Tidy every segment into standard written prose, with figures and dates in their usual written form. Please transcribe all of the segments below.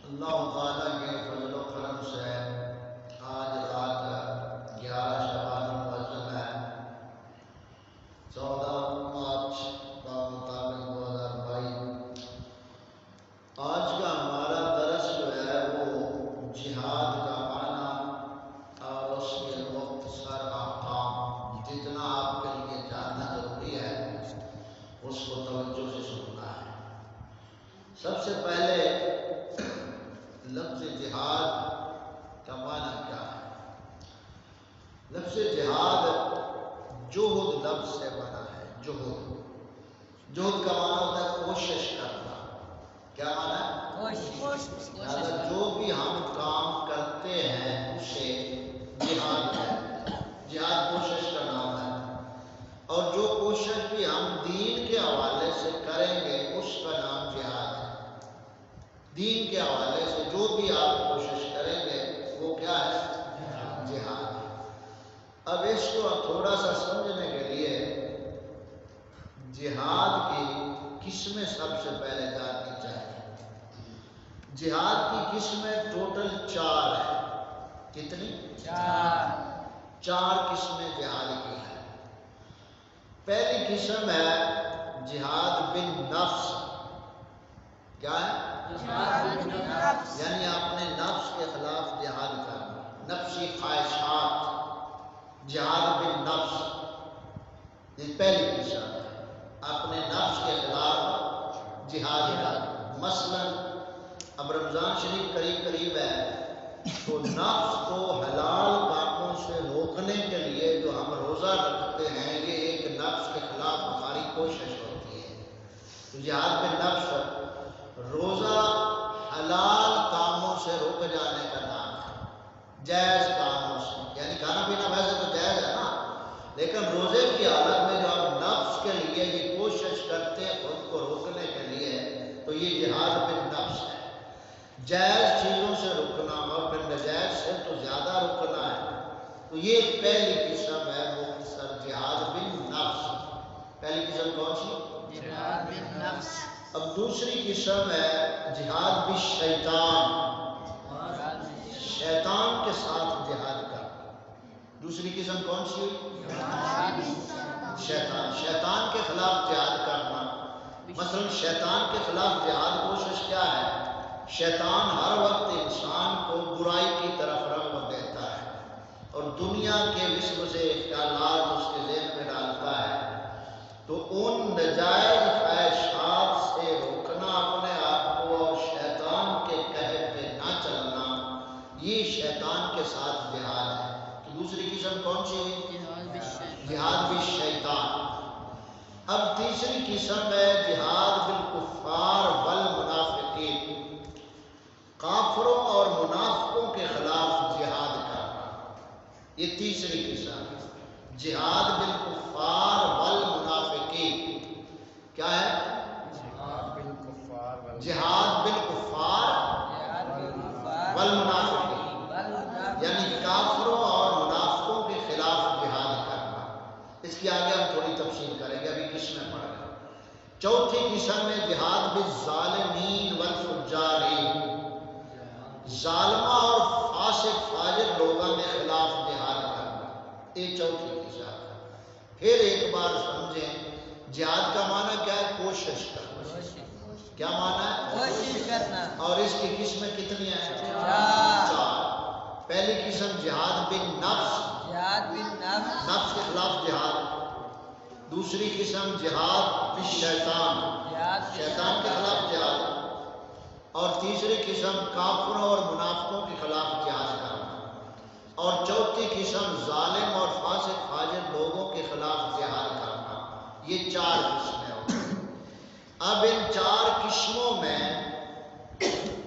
اللہ تعالیٰ کے فضل و کرم سے آج رات 11 شعبان المعظم ہے، 14 مارچ بمطابق 2022۔ آج کا ہمارا درس جو ہے وہ جہاد کا معنی اور اس کے مختصر احکام، جتنا آپ کے لیے جاننا ضروری ہے اس کو توجہ سے سننا ہے۔ سب سے پہلے لفظ جہاد کا معنی کیا ہے؟ لفظ جہاد جہد لفظ سے بنا ہے۔ جہد کا معنی ہوتا ہے کوشش کرنا۔ کیا معنی ہے؟ کوشش۔ جو بھی ہم کام کرتے ہیں اسے جہاد ہے۔ جہاد کوشش کا نام ہے، اور جو کوشش بھی ہم دین کے حوالے سے کریں گے اس کا نام جہاد ہے۔ دین کے حوالے سے جو بھی آپ کوشش کریں گے وہ کیا ہے؟ جہاد ہے۔ اب اس کو تھوڑا سا سمجھنے کے لیے جہاد کی قسمیں سب سے پہلے جاننی چاہیے۔ جہاد کی قسمیں ٹوٹل 4 ہیں۔ کتنی؟ 4 قسمیں جہاد کی ہیں۔ پہلی قسم ہے جہاد بالنفس۔ کیا ہے؟ یعنی اپنے نفس کے خلاف جہاد کرنا، نفسی خواہشات، جہاد بالنفس، یہ پہلی قسم ہے، اپنے نفس کے خلاف جہاد کرنا۔ مثلا اب رمضان شریف قریب ہے تو نفس کو حلال کاموں سے روکنے کے لیے جو ہم روزہ رکھتے ہیں یہ ایک نفس کے خلاف ہماری کوشش ہوتی ہے۔ تو جہاد بالنفس روزہ حلال کاموں سے روک جانے کا نام ہے، جائز کاموں سے، یعنی کھانا پینا ویسے تو جائز ہے نا، لیکن روزے کی حالت میں جو ہم نفس کے لیے یہ کوشش کرتے ہیں خود کو روکنے کے لیے تو یہ جہاد بالنفس ہے۔ جائز چیزوں سے رکنا اور پھر ناجائز سے تو زیادہ رکنا ہے، تو یہ پہلی قسم ہے مختصر جہاد بالنفس۔ پہلی قسم کون سی؟ جہاد بالنفس۔ اب دوسری قسم ہے جہاد بالشیطان، شیطان کے ساتھ جہاد کرنا۔ دوسری قسم کون سی ہوئی؟ شیطان کے خلاف جہاد کرنا۔ مثلا شیطان کے خلاف جہاد کوشش کیا ہے؟ شیطان ہر وقت انسان کو برائی کی طرف رغبت دیتا ہے اور دنیا کے وسوسے خیالات اس کے ذہن میں ڈالتا ہے، تو ان ناجائز خواہشات سے روکنا اپنے آپ کو اور شیطان کے کہے پہ نہ چلنا، یہ شیطان کے ساتھ جہاد ہے۔ تو دوسری قسم کون سی ہے؟ جہاد بالشیطان۔ اب تیسری قسم ہے جہاد بالکفار والمنافقین، کافروں اور منافقوں کے خلاف جہاد کرنا، یہ تیسری قسم ہے جہاد بالکفار والمنافقین۔ کیا ہے؟ جہاد بالکفار والمنافقین، یعنی کافروں اور منافقوں کے خلاف جہاد کرنا۔ اس کی آگے ہم تھوڑی تفصیل کریں گے، ابھی قسمیں پڑھ رہے ہیں۔ چوتھی قسم ہے جہاد بالظالمین والفجار، ظالمہ اور فاسق فاجر لوگوں کے خلاف جہاد کرنا، یہ چوتھی قسم ہے۔ پھر ایک بار سمجھیں جہاد کا معنی کیا ہے؟ کوشش کرنا۔ کیا معنی ہے؟ کوشش کرنا۔ اور اس کی قسمیں کتنی ہیں؟ 4۔ پہلی قسم جہاد بالنفس، نفس کے خلاف جہاد۔ دوسری قسم جہاد بالشیطان، شیطان کے خلاف جہاد۔ اور تیسری قسم کافروں اور منافقوں کے خلاف جہاد کرنا۔ اور چوتھی قسم ظالم اور فاسق فاجر لوگوں کے خلاف جہاد کرنا۔ یہ 4 قسمیں ہوتی ہیں۔ اب ان 4 قسموں میں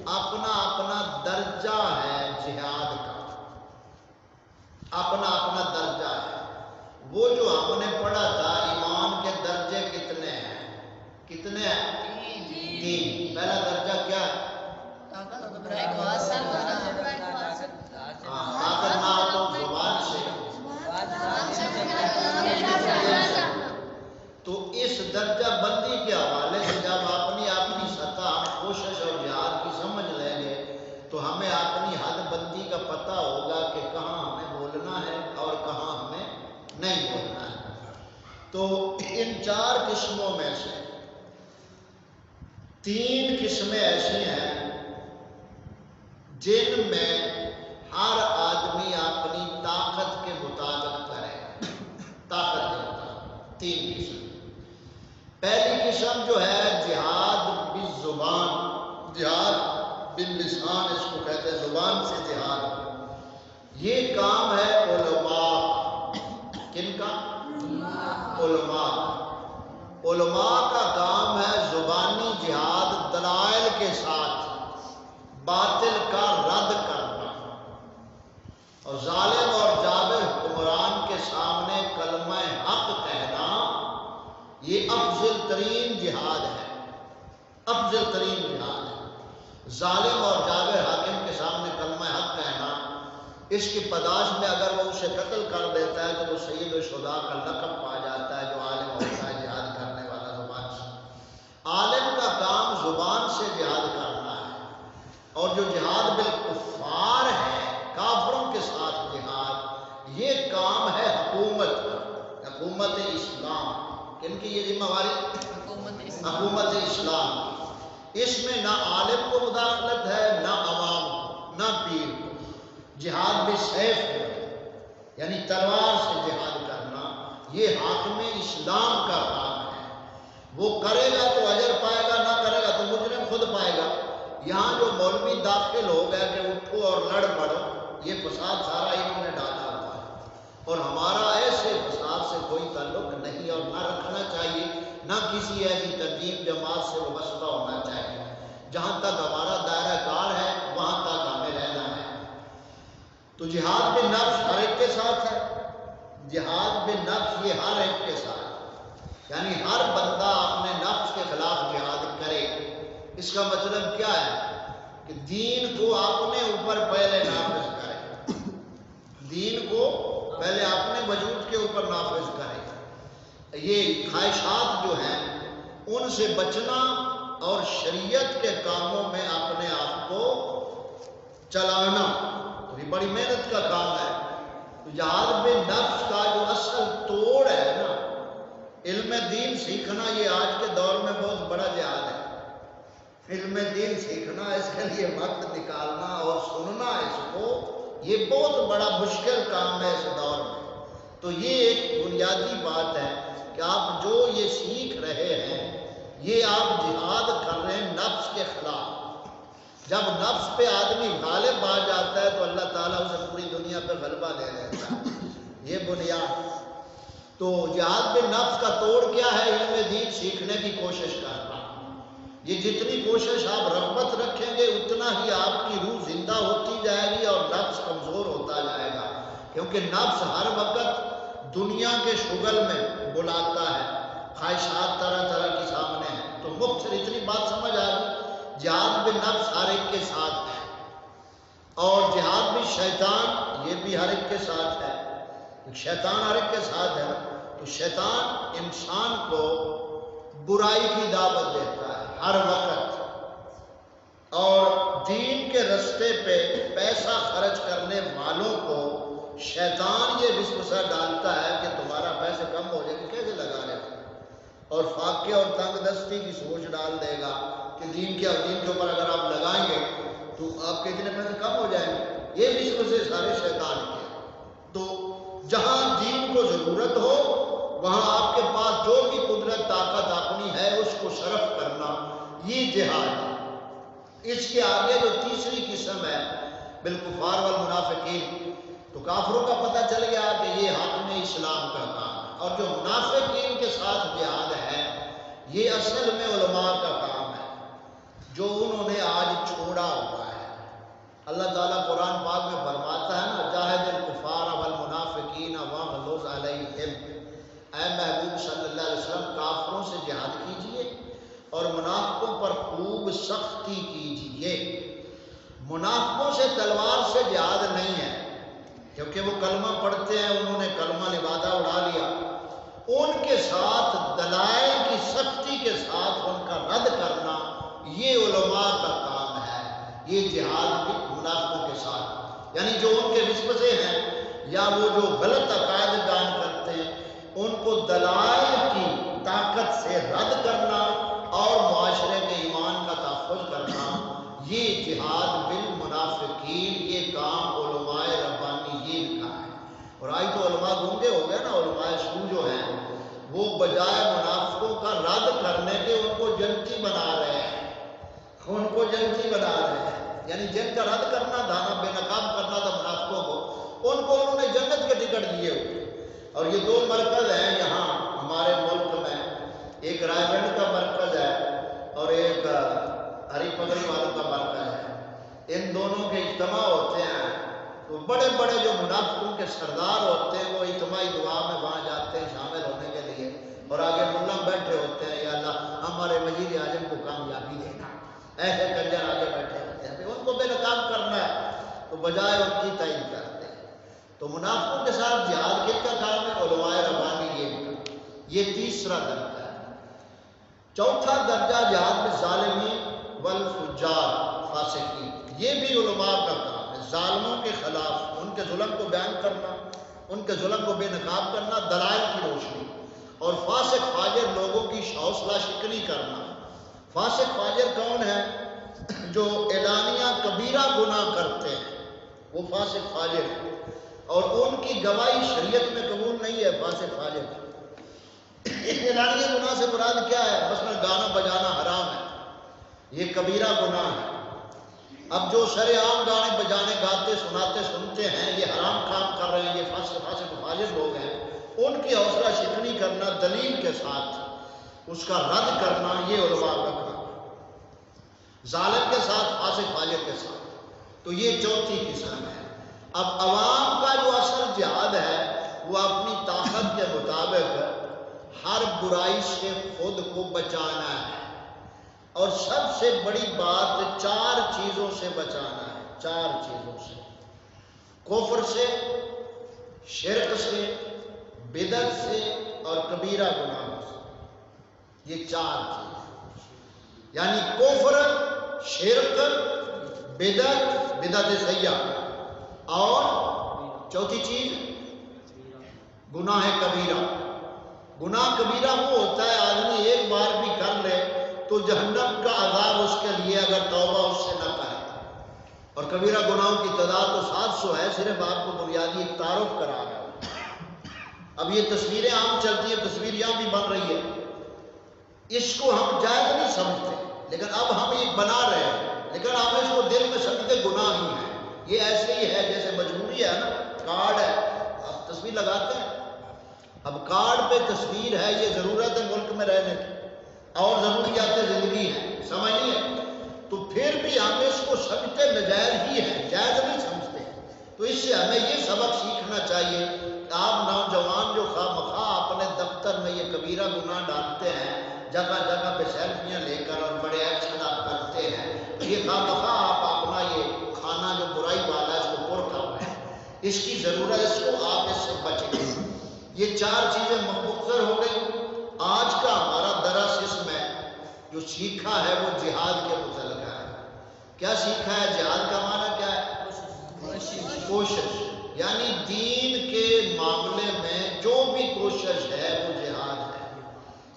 اپنا اپنا درجہ ہے جہاد کا، اپنا اپنا درجہ ہے۔ وہ جو ہم نے پڑھا تھا ایمان کے درجے کتنے ہیں؟ کتنے ہیں؟ 3۔ پہلا درجہ کیا ہے؟ طاقت نہ ہو تو زبان سے، تو اس درجہ بندی کے حوالے سے جب اپنی سطح کوشش اور جہاد کی سمجھ لیں گے تو ہمیں اپنی حد بندی کا پتہ ہوگا کہ کہاں ہمیں بولنا ہے اور کہاں ہمیں نہیں بولنا ہے۔ تو ان 4 قسموں میں سے 3 قسمیں ایسی ہیں جن میں ہر آدمی اپنی طاقت کے مطابق کرے، طاقت کے مطابق 3 قسم۔ پہلی قسم جو ہے جہاد بالزبان، جہاد باللسان اس کو کہتے ہیں، زبان سے جہاد۔ یہ کام ہے علماء، کن کا؟ علماء۔ علماء کا کام ہے زبانی جہاد دلائل کے ساتھ باطل کا رد کرنا، اور ظالم اور جابر حکمران کے سامنے کلمہ حق کہنا، یہ افضل ترین جہاد ہے، افضل ترین جہاد ہے۔ ظالم اور جابر حاکم کے سامنے کلمہ حق کہنا، اس کی پاداش میں اگر وہ اسے قتل کر دیتا ہے تو وہ سید الشہداء کا لقب پا جاتا ہے، جو عالم ہوتا ہے جہاد کرنے والا زبان سے۔ عالم کا کام زبان سے جہاد کرنا ہے، اور جو جہاد بالکفار ہے، کافروں کے ساتھ جہاد، یہ کام ہے حکومت کا، حکومت اسلام۔ کن کی یہ ذمہ داری؟ حکومت اسلام کی۔ اس میں نہ عالم کو مداخلت ہے، نہ عوام کو، نہ پیر کو۔ جہاد بالسیف یعنی تلوار سے جہاد کرنا، یہ حاکم اسلام کا کام ہے۔ وہ کرے گا تو اجر پائے گا، نہ کرے گا تو مجرم خود پائے گا۔ یہاں جو مولوی داخل ہو گئے کہ اٹھو اور لڑ پڑو، یہ فساد سارا انہوں نے ڈالا ہوا ہے، اور ہمارا ایسے فساد سے کوئی تعلق نہیں اور نہ رکھنا چاہیے، نہ کسی ایسی تنظیم جماعت سے وابستہ ہونا چاہیے۔ جہاں تک ہمارا دائرہ کار ہے وہاں تک ہمیں رہنا ہے۔ تو جہاد بالنفس ہر ایک کے ساتھ ہے، جہاد بالنفس یہ ہر ایک کے ساتھ، یعنی ہر بندہ اپنے نفس کے خلاف جہاد کرے۔ اس کا مطلب کیا ہے کہ دین کو اپنے اوپر پہلے نافذ کرے، دین کو پہلے اپنے وجود کے اوپر نافذ کرے۔ یہ خواہشات جو ہیں ان سے بچنا اور شریعت کے کاموں میں اپنے آپ کو چلانا، تو یہ بڑی محنت کا کام ہے۔ تو جہاد بالنفس کا جو اصل توڑ ہے نا، علم دین سیکھنا، یہ آج کے دور میں بہت بڑا جہاد ہے۔ علم دین سیکھنا، اس کے لیے وقت نکالنا اور سننا اس کو، یہ بہت بڑا مشکل کام ہے اس دور میں۔ تو یہ ایک بنیادی بات ہے کہ آپ جو یہ سیکھ رہے ہیں، یہ آپ جہاد کر رہے ہیں نفس کے خلاف۔ جب نفس پہ آدمی غالب آ جاتا ہے تو اللہ تعالیٰ اسے پوری دنیا پہ غلبہ دے دیتا ہے، یہ بنیاد۔ تو جہاد بالنفس کا توڑ کیا ہے؟ علم دین سیکھنے کی کوشش کرنا۔ یہ جتنی کوشش آپ رغبت رکھیں گے اتنا ہی آپ کی روح زندہ ہوتی جائے گی اور نفس کمزور ہوتا جائے گا، کیونکہ نفس ہر وقت دنیا کے شغل میں بلاتا ہے، خواہشات طرح طرح کی سامنے ہیں۔ تو مختصر اتنی بات سمجھ آ گئی، جہاد بالنفس ہر ایک کے ساتھ ہے، اور جہاد بھی شیطان، یہ بھی ہر ایک کے ساتھ ہے۔ شیطان ہر ایک کے ساتھ ہے، تو شیطان انسان کو برائی کی دعوت دیتا ہے ہر وقت، اور دین کے رستے پہ پیسہ خرچ کرنے والوں کو شیطان یہ وسوسہ ڈالتا ہے کہ تمہارا پیسے کم ہو جائے گا، کیسے لگا رہے ہو، اور فاقے اور تنگ دستی کی سوچ ڈال دے گا کہ دین کے اوپر اگر آپ لگائیں گے تو آپ کے اتنے پیسے کم ہو جائیں گے۔ یہ وسوسے سارے شیطان کے۔ تو جہاں دین کو ضرورت ہو وہاں آپ کے پاس جو بھی قدرت طاقت اپنی ہے اس کو صرف کرنا، یہ جہاد ہے۔ اس کے آگے جو تیسری قسم ہے بالکفار والمنافقین، تو کافروں کا پتہ چل گیا کہ یہ حاکم اسلام کا کام ہے، اور جو منافقین کے ساتھ جہاد ہے یہ اصل میں علماء کا کام ہے، جو انہوں نے آج چھوڑا ہوا ہے۔ اللہ تعالیٰ قرآن پاک میں فرماتا ہے نا، جاہد الکفار والمنافقین واغلظ علیہم، اے محبوب صلی اللہ علیہ وسلم کافروں سے جہاد کیجئے اور منافقوں پر خوب سختی کیجئے۔ منافقوں سے تلوار سے جہاد نہیں ہے، کیونکہ وہ کلمہ پڑھتے ہیں، انہوں نے کلمہ لبادہ اڑا لیا۔ ان کے ساتھ دلائل کی سختی کے ساتھ ان کا رد کرنا، یہ علماء کا کام ہے۔ یہ جہاد بھی منافقوں کے ساتھ، یعنی جو ان کے وسوسے ہیں یا وہ جو غلط عقائد بیان کرتے ہیں ان کو دلائل کی طاقت سے رد کرنا اور معاشرے کے ایمان کا تحفظ کرنا، یہ جہاد بالمنافقین، یہ کام علماء ربانیین کا ہے۔ اور آج تو علماء گونگے ہو گئے نا، علماء سو جو ہیں وہ بجائے منافقوں کا رد کرنے کے ان کو جنتی بنا رہے ہیں، ان کو جنتی بنا رہے ہیں، یعنی جن کا رد کرنا تھا نا، بے نقاب کرنا تھا منافقوں کو، ان کو انہوں نے جنت کے ٹکٹ دیے ہوئے۔ اور یہ دو مرکز ہیں یہاں ہمارے ملک میں، ایک رائے گنج کا مرکز ہے اور ایک ہری پگڑی والوں کا مرکز ہے۔ ان دونوں کے اجتماع ہوتے ہیں تو بڑے بڑے جو منافقوں کے سردار ہوتے ہیں وہ اجتماعی دعا میں وہاں جاتے ہیں شامل ہونے کے لیے، اور آگے ملا بیٹھے ہوتے ہیں، یا اللہ ہمارے وزیر اعظم کو کامیابی دینا، ایسے کنجر آگے بیٹھے ہوتے ہیں، ان کو بے نقاب کرنا ہے تو بجائے ان کی تعین کرتے ہیں۔ تو منافقوں کے ساتھ جہاد کن کا کام ہے؟ علماء ربانیین کا۔ یہ تیسرا درجہ ہے۔ چوتھا درجہ جہاد بالظالمین والفجار، فاسقین، یہ بھی علماء کا کام ہے، ظالموں کے خلاف ان کے ظلم کو بیان کرنا، ان کے ظلم کو بے نقاب کرنا دلائل کی روشنی، اور فاسق فاجر لوگوں کی حوصلہ شکنی کرنا۔ فاسق فاجر کون ہے؟ جو اعلانیہ کبیرہ گناہ کرتے ہیں وہ فاسق فاجر ہے، اور ان کی گواہی شریعت میں قبول نہیں ہے فاسق فاجر کی۔ اعلانیہ گناہ سے مراد کیا ہے؟ مثلا گانا بجانا حرام ہے، یہ کبیرہ گناہ ہے۔ اب جو شرعام گانے بجانے گاتے سناتے سنتے ہیں یہ حرام کام کر رہے ہیں، یہ فاسق فاجر لوگ ہیں، ان کی حوصلہ شکنی کرنا دلیل کے ساتھ، اس کا رد کرنا، یہ علماء کا کام ہے، ظالم کے ساتھ، فاسق فاجر کے ساتھ۔ تو یہ چوتھی قسم ہے۔ اب عوام کا جو اصل جہاد ہے وہ اپنی طاقت کے مطابق ہر برائی سے خود کو بچانا ہے، اور سب سے بڑی بات 4 چیزوں سے بچانا ہے، 4 چیزوں سے: کفر سے، شرک سے، بدعت سے اور کبیرہ گناہوں سے۔ یہ 4 چیز، یعنی کفر، شرک، بدعت سیاح، اور چوتھی چیز گناہ کبیرہ۔ گناہ کبیرہ وہ ہوتا ہے آدمی ایک بار بھی کر لے تو جہنم کا عذاب اس کے لیے اگر توبہ اس سے نہ کرے، اور کبیرہ گناہوں کی تعداد تو 700 ہے، صرف آپ کو بنیادی ایک تعارف کرا رہا ہے۔ اب یہ تصویریں عام چلتی ہیں، تصویر یہاں بھی بن رہی ہے، اس کو ہم جائز نہیں سمجھتے، لیکن اب ہم یہ بنا رہے ہیں، لیکن ہم اس کو دل میں سمجھتے گناہ ہی ہے۔ یہ ایسے ہی ہے جیسے مجبوری ہے نا، کارڈ ہے، اب تصویر لگاتے ہیں، اب کارڈ پہ تصویر ہے، یہ ضرورت ہے ملک میں رہنے کی اور ضروریات زندگی ہیں، سمجھیے، تو پھر بھی ہم اس کو سمجھتے نجائز ہی ہے، جائز نہیں سمجھتے۔ تو اس سے ہمیں یہ سبق سیکھنا چاہیے کہ آپ نوجوان جو خواہ مخواہ اپنے دفتر میں یہ کبیرہ گناہ ڈالتے ہیں، جگہ جگہ پہ سیلفیاں لے کر اور بڑے ایکشن آپ کرتے ہیں، یہ خواہ مخواہ آپ اپنا یہ کھانا جو برائی والا ہے اس کو پر کر رہے ہیں، اس کی ضرورت، اس کو آپ اس سے بچیں۔ یہ 4 چیزیں مختصر ہو گئی۔ آج کا ہمارا درس اس میں جو سیکھا ہے وہ جہاد کے متعلق ہے۔ کیا سیکھا ہے؟ جہاد کا معنی کیا ہے؟ کوشش، یعنی دین کے معاملے میں جو بھی کوشش ہے وہ جہاد ہے۔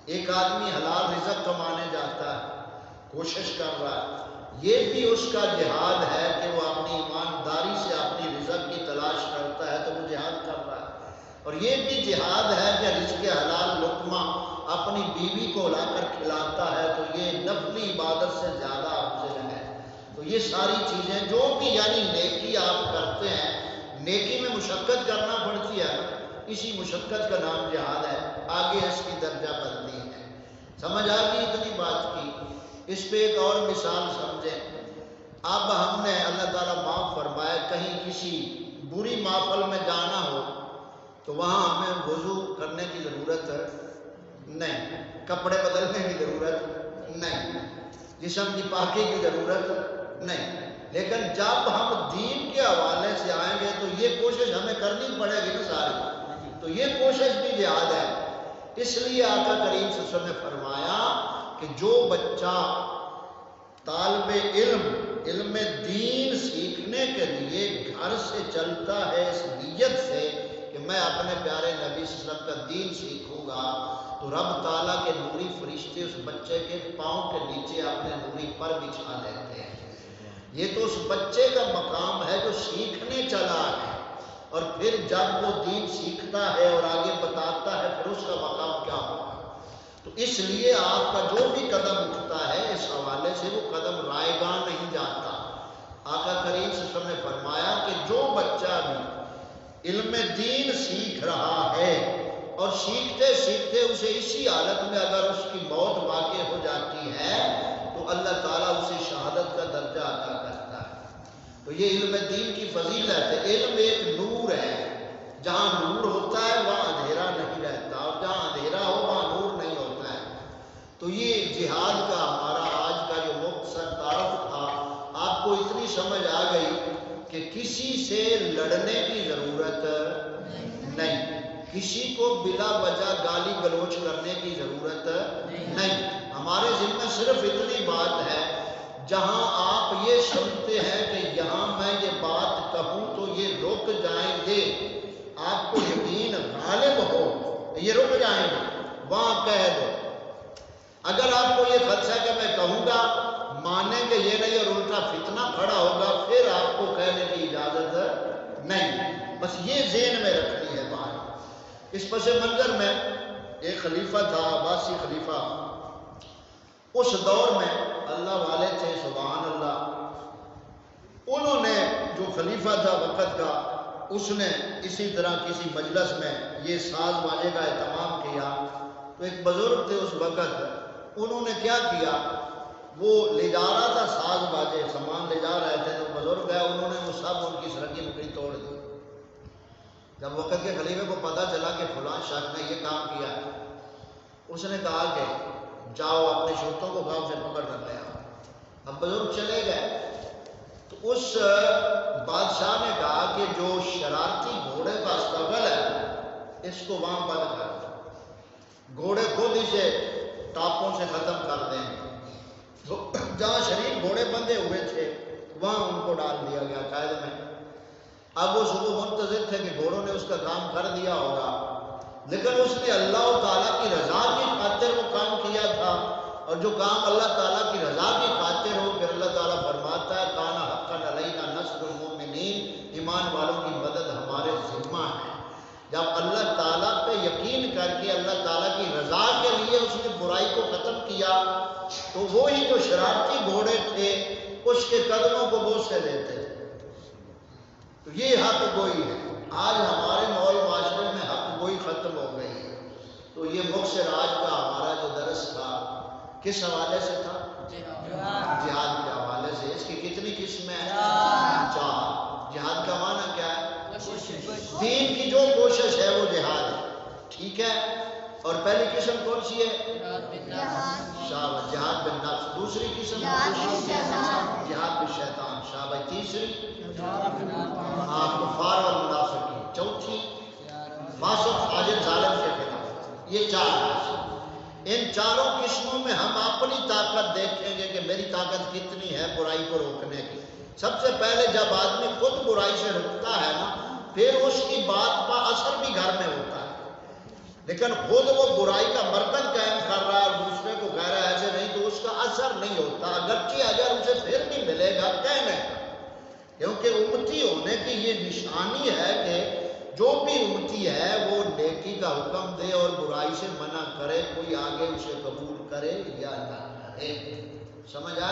ایک آدمی حلال رزق کمانے جاتا ہے، کوشش کر رہا ہے، یہ بھی اس کا جہاد ہے کہ وہ اپنی ایمانداری سے اپنی رزق کی تلاش کرتا ہے، تو وہ جہاد کر رہا ہے۔ اور یہ بھی جہاد ہے کہ رزق حلال لقمہ اپنی بیوی کو لا کر کھلاتا ہے، تو یہ نفلی عبادت سے زیادہ افضل ہے۔ تو یہ ساری چیزیں جو بھی یعنی نیکی آپ کرتے ہیں، نیکی میں مشقت کرنا پڑتی ہے، اسی مشقت کا نام جہاد ہے، آگے اس کی درجہ بندی ہے۔ سمجھ آ گئی اتنی بات کی؟ اس پہ ایک اور مثال سمجھیں۔ اب ہم نے اللہ تعالیٰ معاف فرمائے کہیں کسی بری محفل میں جانا ہو تو وہاں ہمیں وضو کرنے کی ضرورت نہیں، کپڑے بدلنے کی ضرورت نہیں، جسم کی پاکی کی ضرورت نہیں، لیکن جب ہم دین کے حوالے سے آئیں گے تو یہ کوشش ہمیں کرنی پڑے گی نا ساری، تو یہ کوشش بھی جہاد ہے۔ اس لیے آقا کریم صلی اللہ علیہ وسلم نے فرمایا کہ جو بچہ طالب علم علم دین سیکھنے کے لیے گھر سے چلتا ہے اس نیت سے کہ میں اپنے پیارے نبی صلی اللہ علیہ وسلم کا دین سیکھوں گا، تو رب تعالیٰ کے نوری فرشتے اس بچے کے پاؤں کے نیچے اپنے نوری پر بچھا دیتے ہیں۔ یہ تو اس بچے کا مقام ہے جو سیکھنے چلا ہے، اور پھر جب وہ دین سیکھتا ہے اور آگے بتاتا ہے پھر اس کا مقام کیا ہوگا۔ تو اس لیے آپ کا جو بھی قدم اٹھتا ہے اس حوالے سے وہ قدم رائے گاں نہیں جاتا۔ آقا کریم صلی اللہ علیہ وسلم نے فرمایا کہ جو بچہ بھی علم دین سیکھ رہا ہے اور سیکھتے سیکھتے اسے اسی حالت میں اگر اس کی موت واقع ہو جاتی ہے تو اللہ تعالیٰ اسے شہادت کا درجہ عطا کرتا ہے۔ تو یہ علم دین کی فضیلت ہے۔ علم ایک نور ہے، جہاں نور ہوتا ہے وہاں اندھیرا نہیں رہتا، اور جہاں اندھیرا ہو وہاں نور نہیں ہوتا ہے۔ تو یہ جہاد کا ہمارا آج کا جو مختصر تعارف تھا، آپ کو اتنی سمجھ آ گئی کہ کسی سے لڑنے کی ضرورت نہیں، کسی کو بلا وجہ گالی گلوچ کرنے کی ضرورت نہیں۔ ہمارے ذمہ صرف اتنی بات ہے، جہاں آپ یہ سمجھتے ہیں کہ یہاں میں یہ بات کہوں تو یہ رک جائیں گے، آپ کو یقین غالب ہو یہ رک جائیں گے، وہاں کہہ دو۔ اگر آپ کو یہ خدشہ ہے کہ میں کہوں گا مانیں گے یہ نہیں اور الٹا فتنہ کھڑا ہوگا، پھر آپ کو کہنے کی اجازت نہیں۔ بس یہ ذہن میں رکھنی ہے بات۔ اس پس منظر میں ایک خلیفہ تھا، عباسی خلیفہ، اس دور میں اللہ والے تھے، سبحان اللہ۔ انہوں نے جو خلیفہ تھا وقت کا، اس نے اسی طرح کسی مجلس میں یہ ساز باجے کا اہتمام کیا، تو ایک بزرگ تھے اس وقت، انہوں نے کیا کیا، وہ لے جا رہا تھا ساز باجے، سامان لے جا رہے تھے، تو بزرگ ہے انہوں نے وہ سب ان کی سرنگی مکڑی توڑ دی۔ جب وقت کے خلیفے کو پتا چلا کہ فلاں شخص نے یہ کام کیا، اس نے کہا کہ جاؤ اپنے شرطوں کو گاؤں سے پکڑ کر لے آؤ۔ اب بزرگ چلے گئے تو اس بادشاہ نے کہا کہ جو شرارتی گھوڑے کا استقبال ہے اس کو وہاں بند کر دو، گھوڑے خود اسے ٹاپوں سے ختم کر دیں گے۔ تو جہاں شریف گھوڑے بندھے ہوئے تھے وہاں ان کو ڈال دیا گیا قید میں۔ اب وہ صبح منتظر تھے کہ گھوڑوں نے اس کا کام کر دیا ہوگا، لیکن اس نے اللہ تعالیٰ کی رضا کی خاطر وہ کام کیا تھا، اور جو کام اللہ تعالیٰ کی رضا کی خاطر ہو پھر اللہ تعالیٰ فرماتا ہے کانا حقا علینا نصر المؤمنین، ایمان والوں کی مدد ہمارے ذمہ ہے۔ جب اللہ تعالیٰ پہ یقین کر کے اللہ تعالیٰ کی رضا کے لیے اس نے برائی کو ختم کیا، تو وہی جو شرارتی گھوڑے تھے اس کے قدموں کو بوسے دیتے تھے۔ تو یہ حق گوئی ہے۔ آج ہمارے ماحول معاشرے میں حق گوئی ختم ہو گئی ہے۔ تو یہ مختصر آج کا ہمارا جو درس تھا کس حوالے سے تھا؟ جہاد کے حوالے سے۔ اس کی کتنی قسمیں ہیں؟ 4۔ جہاد کا معنی کیا ہے؟ دین کی جو کوشش ہے وہ جہاد ہے، ٹھیک ہے؟ اور پہلی قسم کون سی ہے؟ شاباش، جہاد بالنفس۔ دوسری قسم جہاد بالشیطان، شاباش۔ تیسری کفار والمنافقین۔ چوتھی فاسق فاجر ظالم کے خلاف۔ یہ 4 قسم۔ ان چاروں قسموں میں ہم اپنی طاقت دیکھیں گے کہ میری طاقت کتنی ہے برائی کو روکنے کی۔ سب سے پہلے جب آدمی خود برائی سے رکتا ہے نا، پھر اس کی بات کا اثر بھی گھر میں ہوتا ہے۔ لیکن خود وہ برائی کا مرکز قائم کر رہا ہے اور دوسرے کو کہہ رہا ہے ایسے نہیں، تو اس کا اثر نہیں ہوتا، اگرچہ اگر اسے پھر بھی ملے گا کہنے کا۔ کیونکہ امتی ہونے کی یہ نشانی ہے کہ جو بھی امتی ہے وہ نیکی کا حکم دے اور برائی سے منع کرے، کوئی آگے اسے قبول کرے یا نہ کرے۔ سمجھ آ